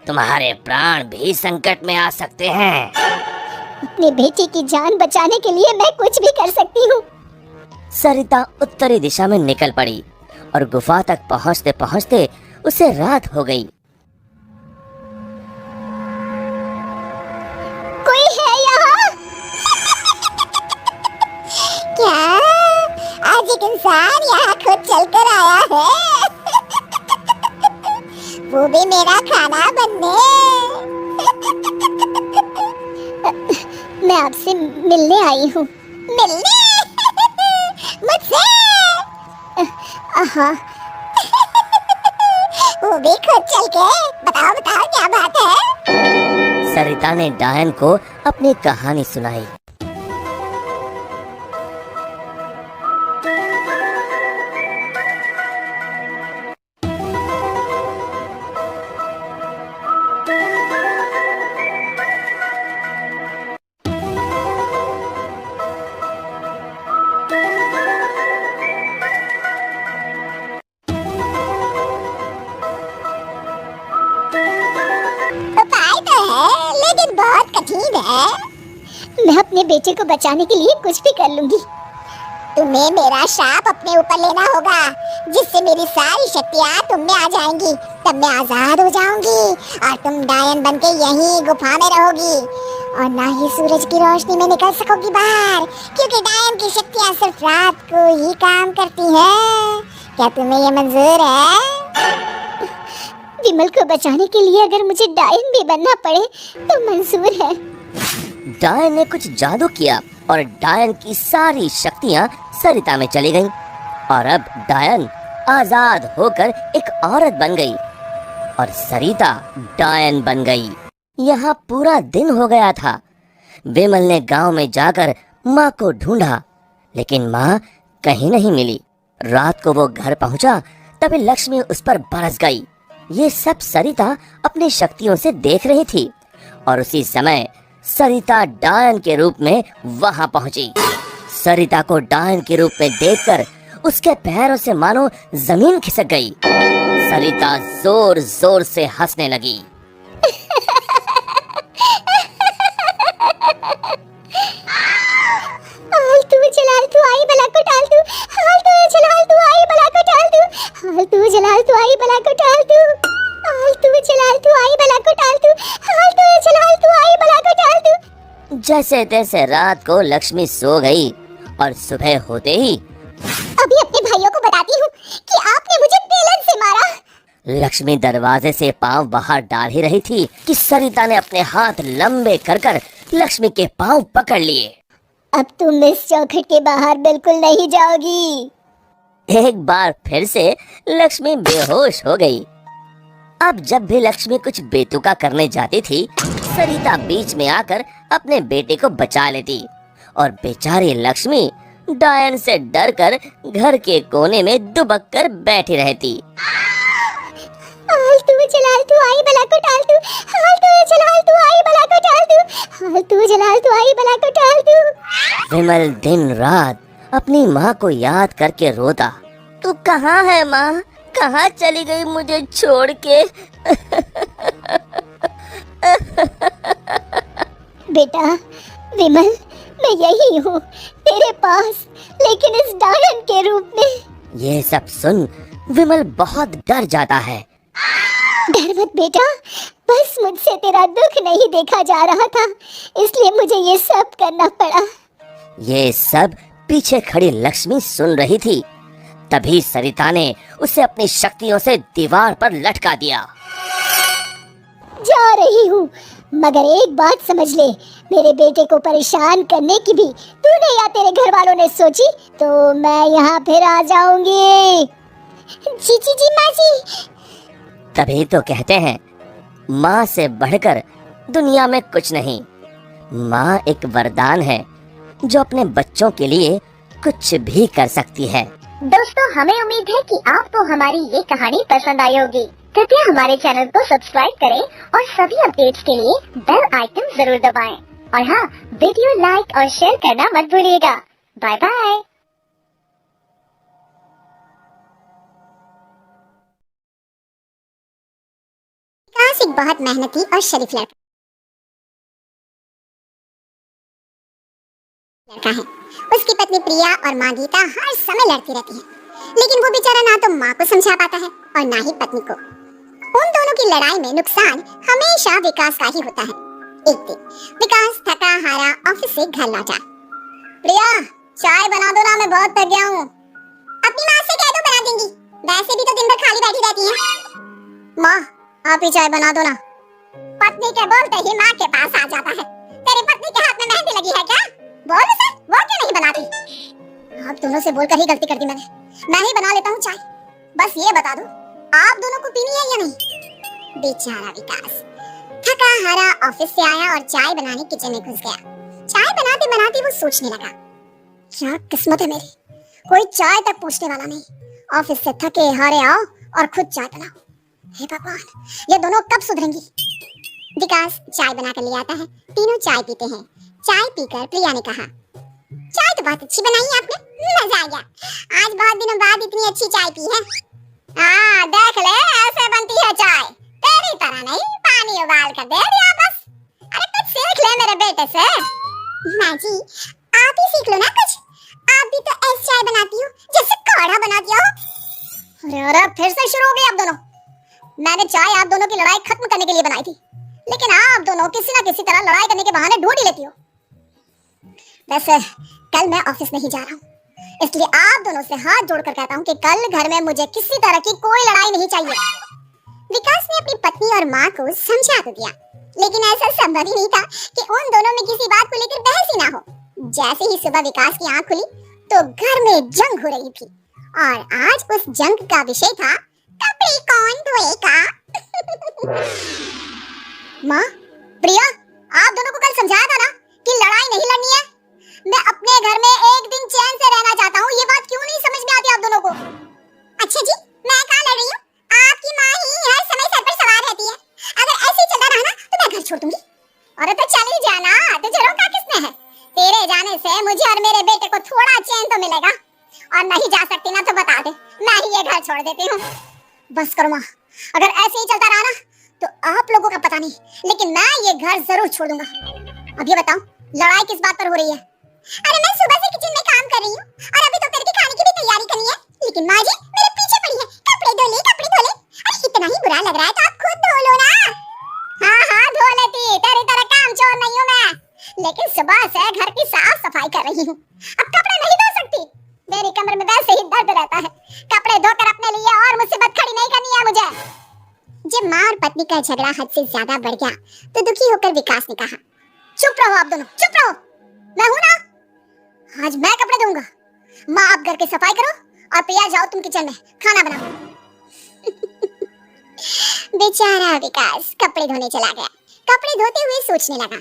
S5: तुम्हारे प्राण भी संकट में आ सकते हैं।
S2: अपने बेटे की जान बचाने के लिए मैं कुछ भी कर सकती हूँ।
S5: सरिता उत्तरी दिशा में निकल पड़ी और गुफा तक पहुँचते पहुँचते उसे रात हो गई।
S2: कोई है यहाँ?
S1: क्या आज एक इंसान यहाँ खुद चलकर आया है? वो भी मेरा खाना बनने।
S2: मैं आपसे मिलने आई हूँ।
S1: मिलने? मुझसे?
S2: हाँ।
S1: वो भी खुद चल के? बताओ बताओ क्या बात है?
S5: सरिता ने डायन को अपनी कहानी सुनाई।
S1: उपाय तो है, लेकिन बहुत कठिन है।
S2: मैं अपने बेटे को बचाने के लिए कुछ भी कर लूंगी।
S1: तुम्हें मेरा श्राप अपने ऊपर लेना होगा, जिससे मेरी सारी शक्तियाँ तुम में आ जाएंगी। तब मैं आजाद हो जाऊंगी और तुम डायन बनके यहीं गुफा में रहोगी और ना ही सूरज की रोशनी में निकल सकोगी बाहर, क्योंकि डायन की शक्तियाँ सिर्फ रात को ही काम करती हैं। क्या तुम्हें ये मंजूर है?
S2: विमल को बचाने के लिए अगर मुझे डायन भी बनना पड़े तो मंजूर है।
S5: डायन ने कुछ जादू किया और डायन की सारी शक्तियाँ सरिता में चली गईं और अब डायन आजाद होकर एक औरत बन गई और सरिता डायन बन गई। यहाँ पूरा दिन हो गया था। विमल ने गांव में जाकर माँ को ढूंढा, लेकिन माँ कहीं नहीं मिली। रात को वो घर पहुंचा तभी लक्ष्मी उस पर बरस गई। ये सब सरिता अपनी शक्तियों से देख रही थी और उसी समय सरिता डायन के रूप में वहां पहुंची। सरिता को डायन के रूप में देखकर उसके पैरों से मानो जमीन खिसक गई। सरिता जोर जोर से हंसने लगी।
S2: जलाल तू आई बला को टाल तू, हाल तू जलाल तू आई बला को टाल तू, हाल तू जलाल तू आई बला को टाल तू, हाल तू जलाल तू आई बला को टाल तू, हाल तू जलाल तू आई बला को टाल तू।
S5: जैसे तैसे रात को लक्ष्मी सो गई और सुबह होते ही
S2: अभी अपने भाइयों को बताती हूँ कि आपने मुझे बेलन से मारा।
S5: लक्ष्मी दरवाजे से पांव बाहर डाल ही रही थी कि सरिता ने अपने हाथ लंबे कर कर लक्ष्मी के पांव पकड़ लिए।
S2: अब तुम इस चौखट के बाहर बिल्कुल नहीं जाओगी।
S5: एक बार फिर से लक्ष्मी बेहोश हो गई। अब जब भी लक्ष्मी कुछ बेतुका करने जाती थी, सरिता बीच में आकर अपने बेटे को बचा लेती और बेचारी लक्ष्मी डायन से डरकर घर के कोने में दुबक कर बैठी रहती।
S2: आलतू जलालतू आई बला को टाल तू, आलतू जलालतू आई बला को टाल तू, आलतू जलालतू आई बला को टाल तू।
S5: विमल दिन रात अपनी माँ को याद करके रोता। तू कहाँ है माँ, कहाँ चली गई मुझे छोड़ के?
S2: बेटा विमल, मैं यही हूँ तेरे पास, लेकिन इस डायन के रूप में।
S5: ये सब सुन विमल बहुत डर जाता है।
S2: डर मत बेटा, बस मुझसे तेरा दुख नहीं देखा जा रहा था, इसलिए मुझे ये सब करना पड़ा।
S5: ये सब पीछे खड़ी लक्ष्मी सुन रही थी। तभी सरिता ने उसे अपनी शक्तियों से दीवार पर लटका दिया।
S2: जा रही हूँ, मगर एक बात समझ ले, मेरे बेटे को परेशान करने की भी तूने या तेरे घर वालों ने सोची तो मैं यहाँ फिर आ जाऊंगी। जी जी जी माँ जी।
S5: तभी तो कहते हैं माँ से बढ़कर दुनिया में कुछ नहीं। माँ एक वरदान है जो अपने बच्चों के लिए कुछ भी कर सकती है।
S2: दोस्तों, हमें उम्मीद है कि आपको हमारी ये कहानी पसंद आई होगी। कृपया हमारे चैनल को सब्सक्राइब करें और सभी अपडेट्स के लिए बेल आइकन जरूर दबाएं। और हाँ, वीडियो लाइक और शेयर करना मत भूलिएगा। Bye bye.
S1: विकास एक बहुत मेहनती और शरीफ लड़का है। उसकी पत्नी प्रिया और माँ गीता हर समय लड़ती रहती है, लेकिन वो बेचारा ना तो माँ को समझा पाता है और ना ही पत्नी को। उन दोनों की लड़ाई में नुकसान हमेशा विकास का ही होता है। एक दिन विकास थका हारा ऑफिस से घर लौटा। प्रिया, चाय बना दो ना, मैं बहुत थक गया हूँ। अपनी माँ से कह दो बना देंगी, वैसे भी तो दिन भर खाली बैठी रहती है। माँ, आप ही चाय बना दो ना। पत्नी के बोलते ही माँ के पास आ जाता है। तेरी पत्नी के हाथ में मेहंदी लगी है क्या? बोल उसे, वो क्यों नहीं बनाती? आप दोनों से बोलकर ही गलती कर दी मैंने। मैं ही बना लेता हूँ चाय। बस ये बता दो, आप दोनों को पीनी है या नहीं? बेचारा विकास थका हारा ऑफिस से आया और चाय बनाने किचन में घुस गया। चाय बनाते बनाते वो सोचने लगा, क्या किस्मत है मेरी, कोई चाय तक पूछने वाला नहीं। ऑफिस से थके हारे आओ और खुद चाय बनाओ। हे भगवान, ये दोनों कब सुधरेंगी? विकास चाय बनाकर ले आता है। तीनों चाय पीते हैं। चाय पीकर प्रिया ने कहा, चाय तो बहुत अच्छी बनाई है आपने, मजा आ गया। आज बहुत दिनों बाद इतनी अच्छी चाय पी है। हाँ, देख ले, ऐसे बनती है चाय, तेरी तरह नहीं, पानी उबाल कर दे दिया बस। अरे कुछ सीख ले मेरे बेटे से। माँ जी, आप ही सीख लो ना कुछ, आप भी तो ऐसी चाय बनाती हो जैसे काढ़ा बनाती हो। अरे फिर से शुरू हो गई आप दोनों। मैंने चाय आप दोनों की लड़ाई खत्म करने के लिए बनाई थी, लेकिन आप दोनों किसी ना किसी तरह लड़ाई करने के बहाने ढूंढ ही लेती हो। वैसे कल मैं ऑफिस नहीं जा रहा हूँ, इसलिए आप दोनों से हाथ जोड़कर कहता हूँ कि कल घर में मुझे किसी तरह की कोई लड़ाई नहीं चाहिए। विकास ने अपनी पत्नी और माँ को समझा तो दिया, लेकिन ऐसा संभव ही नहीं था कि उन दोनों में किसी बात को लेकर बहस ही ना हो। जैसे ही सुबह विकास की आंख खुली तो घर में जंग हो रही थी, और आज उस जंग का विषय था कपड़े कौन धोएगा। माँ, प्रिया, आप दोनों को कल समझाया था ना कि लड़ाई नहीं लड़नी है। मैं अपने घर में एक दिन चैन से रहना चाहता हूँ, ये बात क्यों नहीं समझ में आती आप दोनों को? अच्छा जी, मैं कहाँ लड़ रही हूँ? आपकी माँ ही हर समय सर पर सवार रहती है। अगर ऐसे ही चलता रहा ना तो मैं घर छोड़ दूंगी। अरे तो चल ही जाना, तुझे रोका किसने है? तेरे जाने से मुझे और मेरे बेटे को थोड़ा चैन तो मिलेगा। और नहीं जा सकती ना तो बता दे, मैं ही ये घर छोड़ देती हूँ। बस करो माँ, अगर ऐसे ही चलता रहा ना तो आप लोगों का पता नहीं, लेकिन मैं ये घर जरूर छोड़ दूंगा। अब ये बताओ, लड़ाई किस बात पर हो रही है? अरे मैं सुबह से किचन में काम कर रही हूँ और अभी तो करके खाने की भी तैयारी करनी है, लेकिन माँ जी मेरे पीछे पड़ी है, कपड़े धो ले, कपड़े धो ले। अरे इतना ही बुरा लग रहा है तो आप खुद धो लो ना। हाँ हाँ धो लेती, तेरी तरह काम चोर नहीं हूँ मैं, लेकिन सुबह से घर की साफ सफाई कर रही हूँ, अब कपड़े नहीं धो सकती। मेरी कमर में वैसे ही दर्द रहता है, कपड़े धोकर अपने लिए और मुसीबत खड़ी नहीं करनी है मुझे। जब माँ और पत्नी का झगड़ा हद से ज्यादा बढ़ गया तो दुखी होकर विकास ने कहा, चुप रहो आप दोनों, चुप रहो, मैं हूं ना, आज मैं कपड़े धोऊंगा। माँ आप घर की सफाई करो और प्रिया जाओ तुम किचन में खाना बनाओ। बेचारा विकास कपड़े धोने चला गया। कपड़े धोते हुए सोचने लगा,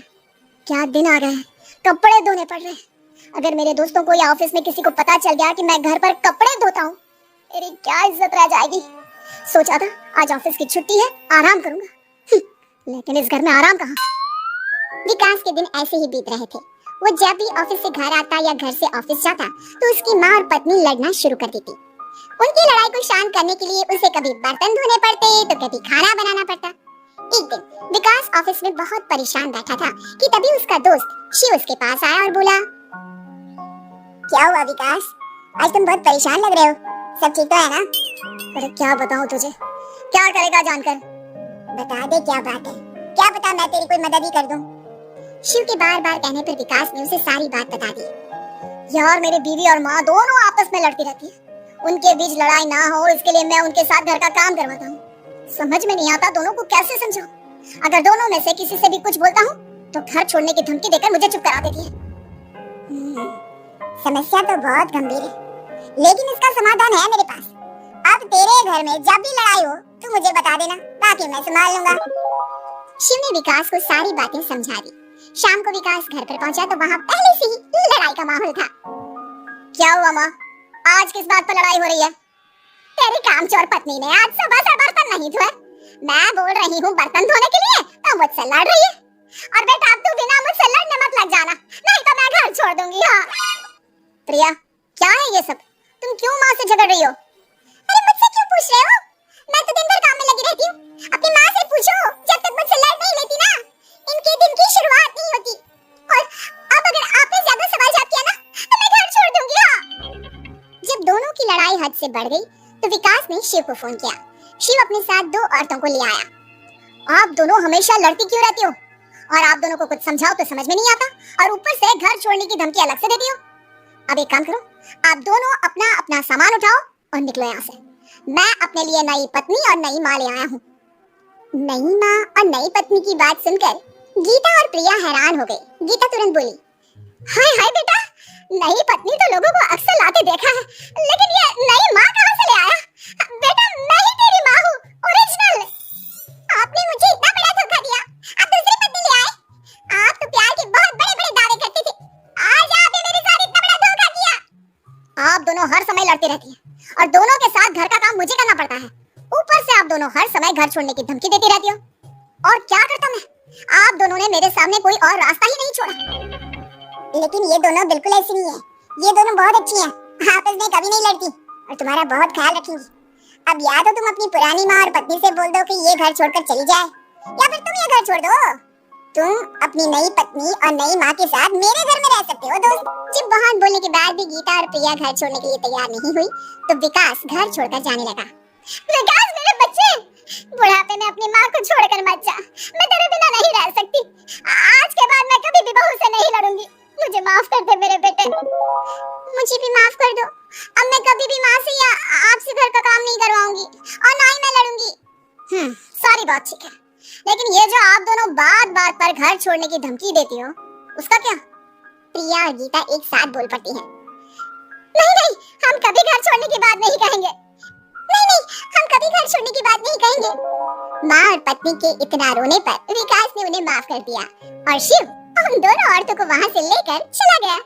S1: क्या दिन आ गए हैं, कपड़े धोने पड़ रहे हैं। अगर मेरे दोस्तों को या ऑफिस में किसी को पता चल गया कि मैं घर पर कपड़े धोता हूँ, मेरी क्या इज्जत रह जाएगी। सोचा था आज ऑफिस की छुट्टी है, आराम करूंगा, लेकिन इस घर में आराम कहाँ। विकास के दिन ऐसे ही बीत रहे थे। वो जब भी ऑफिस से घर आता या घर से ऑफिस जाता तो उसकी माँ और पत्नी लड़ना शुरू कर देती। उनकी लड़ाई को शांत करने के लिए उसे कभी बर्तन धोने पड़ते तो कभी खाना बनाना पड़ता। एक दिन विकास ऑफिस में बहुत परेशान बैठा था कि तभी उसका दोस्त शिव उसके पास आया और बोला, क्या हुआ विकास, आज तुम बहुत परेशान लग रहे हो, सब ठीक तो है ना? अरे क्या बताऊं तुझे, क्या करेगा जानकर? बता दे क्या बात है, क्या पता मैं तेरी कोई मदद ही कर दूं। शिव के बार बार कहने पर विकास ने उसे सारी बात बता दी। यार मेरी बीवी और माँ दोनों आपस में लड़ती रहती है, उनके बीच लड़ाई ना हो इसके लिए मैं उनके साथ घर का काम करवाता हूँ। समझ में नहीं आता दोनों को कैसे समझाऊं। अगर दोनों में से किसी से भी कुछ बोलता हूँ तो घर छोड़ने की धमकी देकर मुझे चुप करा देती है। समस्या तो बहुत गंभीर है, लेकिन इसका समाधान है मेरे पास। अब तेरे घर में जब भी लड़ाई हो तू मुझे बता देना, ताकि मैं संभाल लूंगा। शिव ने विकास को सारी बातें समझा दी। शाम को विकास घर पर पहुंचा तो वहाँ पहले से ही लड़ाई का माहौल था। क्या हुआ माँ, आज किस बात पर लड़ाई हो रही है? तेरी कामचोर पत्नी ने आज सुबह से बर्तन नहीं धोए। मैं बोल रही हूँ बर्तन धोने के लिए तो मुझसे लड़ रही है। और बेटा अब तू बिना मुझसे लड़ने मत लग जाना, नहीं तो मैं घर छोड़ दूंगी। हाँ प्रिया, क्या है ये सब, तुम क्यों माँ से झगड़ रही हो? अरे मुझसे क्यों पूछ रहे हो, मैं तो दिन भर काम में लगी रहती हूँ। अपनी माँ से पूछो, जब तक मुझसे लड़ नहीं लेती ना इनके दिन की शुरुआत नहीं होती। और अब अगर आपने ज्यादा सवाल जवाब किया ना तो मैं घर छोड़ दूंगी। हाँ। जब दोनों की लड़ाई हद से बढ़ गई तो विकास ने शिव को फोन किया। शिव अपने साथ दो औरतों को ले आया। आप दोनों हमेशा लड़ती क्यों रहती हो, और आप दोनों को कुछ समझाओ तो समझ में नहीं आता, और ऊपर से घर छोड़ने की धमकी अलग से देती हो। अब एक काम करो, आप दोनों अपना अपना सामान उठाओ और निकलो यहाँ से। मैं अपने लिए नई पत्नी और नई माँ ले आया हूँ। नई माँ और नई पत्नी की बात सुनकर गीता और प्रिया हैरान हो गई। गीता तुरंत बोली, हाय हाय बेटा, नई पत्नी तो लोगों को अक्सर लाते देखा है, लेकिन ये नई माँ कहाँ से ले आया? बेटा मैं ही तेरी माँ हूँ, ओरिजिनल। आपने मुझे इतना बड़ा धोखा दिया, आप दूसरी पत्नी ले आए। आप तो प्यार के बहुत बड़े बड़े दावे करते थे, आज आपने मेरे साथ इतना बड़ा धोखा किया। आप दोनों हर समय लड़ती रहती हैं और दोनों के साथ घर का काम मुझे करना पड़ता है। ऊपर से आप दोनों हर समय घर छोड़ने की धमकी देती रहती हो। और क्या करता मैं, आप दोनों ने मेरे सामने कोई और रास्ता ही नहीं छोड़ा। लेकिन ये दोनों बिल्कुल ऐसी नहीं है, ये दोनों बहुत अच्छी हैं, आपस में कभी नहीं लड़ती और तुम्हारा बहुत ख्याल रखेंगी। अब या तो तुम अपनी पुरानी माँ और पत्नी से बोल दो कि ये घर छोड़कर चली जाए, या फिर तुम ये घर छोड़ दो। तुम अपनी नई पत्नी और नई माँ के साथ मेरे घर में रह सकते हो दोस्त। जब बहुत बोलने के बाद भी गीता और प्रिया घर छोड़ने के लिए तैयार नहीं हुई तो विकास घर छोड़कर जाने लगा। विकास मेरे बच्चे, बुढ़ापे में अपनी माँ को छोड़कर मत जा, मैं तेरे बिना नहीं रह सकती। आज के बाद मैं कभी भी बहू से नहीं लड़ूंगी, मुझे माफ कर दे मेरे बेटे। मुझे भी माफ कर दो, अब मैं कभी भी माँ से या आपसे घर का काम नहीं करवाऊंगी और ना ही मैं लड़ूंगी। सारी बात ठीक है, लेकिन ये जो आप दोनों बात बात पर घर छोड़ने की धमकी देती हो, उसका क्या? प्रिया और गीता एक साथ बोल पड़ती हैं। नहीं नहीं, हम कभी घर छोड़ने की बात नहीं कहेंगे। नहीं नहीं, हम कभी घर छोड़ने की बात नहीं कहेंगे। माँ और पत्नी के इतना रोने पर विकास ने उन्हें माफ कर दिया और शिव उन दोनों औरतों को वहाँ से लेकर चला गया।